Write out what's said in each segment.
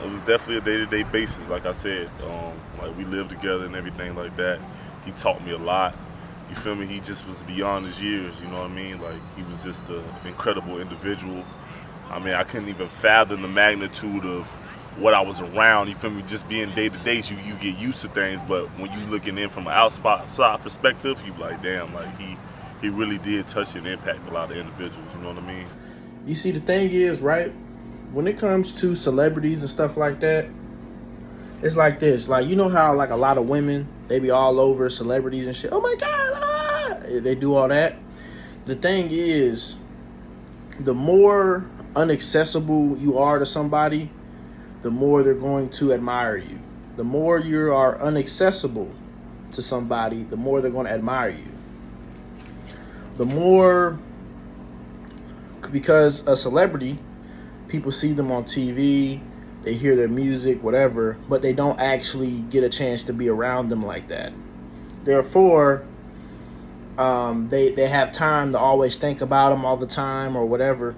It was definitely a day-to-day basis. Like I said, like we lived together and everything like that. He taught me a lot. You feel me? He just was beyond his years. You know what I mean? Like he was just an incredible individual. I mean, I couldn't even fathom the magnitude of what I was around. You feel me? Just being day to day, you get used to things. But when you looking in from an outside perspective, you like, damn, like he really did touch and impact a lot of individuals. You know what I mean? You see, the thing is, right? When it comes to celebrities and stuff like that, it's like this. Like, you know how like a lot of women, they be all over celebrities and shit. Oh my god, they do all that. The thing is, the more unaccessible you are to somebody, the more they're going to admire you. The more you are unaccessible to somebody, the more they're going to admire you. The more, because a celebrity, people see them on TV, they hear their music, whatever, but they don't actually get a chance to be around them like that. Therefore, they have time to always think about them all the time or whatever,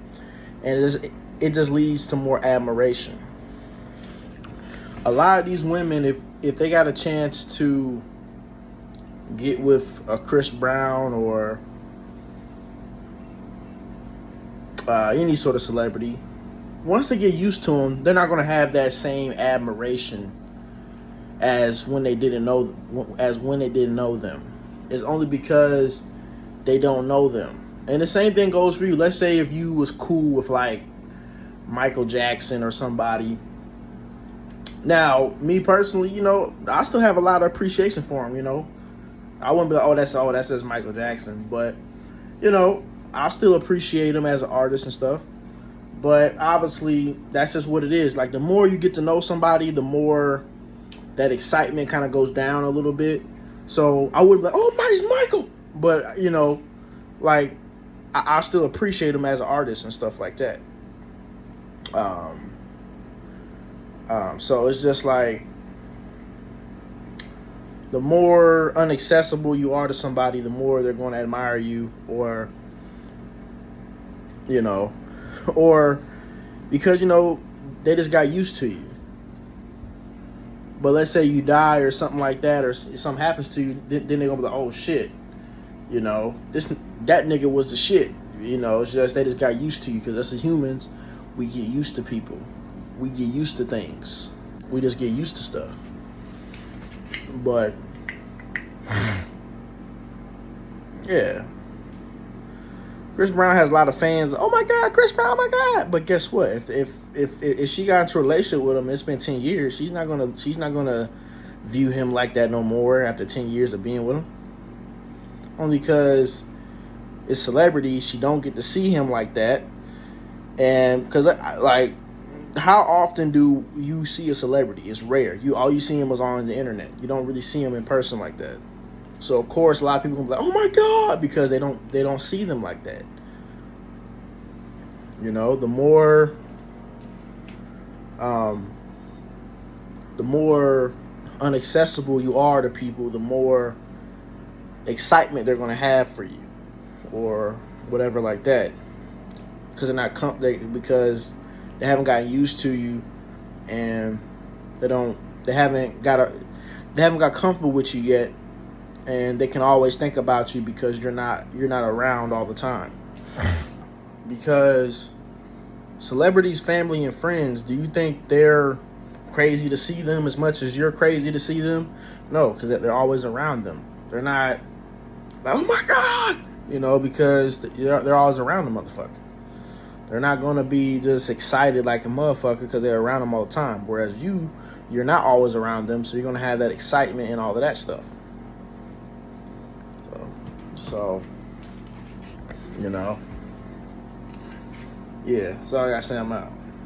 and it just leads to more admiration. A lot of these women, if they got a chance to get with a Chris Brown or any sort of celebrity, once they get used to them, they're not going to have that same admiration as when they didn't know them. It's only because they don't know them. And the same thing goes for you. Let's say if you was cool with like Michael Jackson or somebody. Now, me personally, I still have a lot of appreciation for him. I wouldn't be like, that's just Michael Jackson, but I still appreciate him as an artist and stuff. But obviously, that's just what it is. Like, the more you get to know somebody, the more that excitement kind of goes down a little bit. So I wouldn't be like, oh, it's Michael. But, like, I still appreciate him as an artist and stuff like that. So it's just like, the more unaccessible you are to somebody, the more they're going to admire you, or or because they just got used to you. But let's say you die or something like that, or something happens to you, then they're gonna be like, oh shit, that nigga was the shit. It's just they just got used to you, because us as humans, we get used to people, we get used to things, we just get used to stuff. But yeah, Chris Brown has a lot of fans. Oh my god, Chris Brown! Oh my god! But guess what? If she got into a relationship with him, it's been 10 years. She's not gonna view him like that no more after 10 years of being with him. Only because it's celebrity, she don't get to see him like that. And because like, how often do you see a celebrity? It's rare. All you see him is on the internet. You don't really see him in person like that. So of course, a lot of people gonna be like, "Oh my god," because they don't see them like that. The more unaccessible you are to people, the more excitement they're gonna have for you, or whatever like that, because because they haven't gotten used to you, and they haven't got comfortable with you yet. And they can always think about you because you're not around all the time. Because celebrities, family, and friends, do you think they're crazy to see them as much as you're crazy to see them? No, because they're always around them. They're not like, oh my god, because they're always around the motherfucker. They're not going to be just excited like a motherfucker because they're around them all the time. Whereas you're not always around them, so you're going to have that excitement and all of that stuff. So, yeah, so I gotta say I'm out.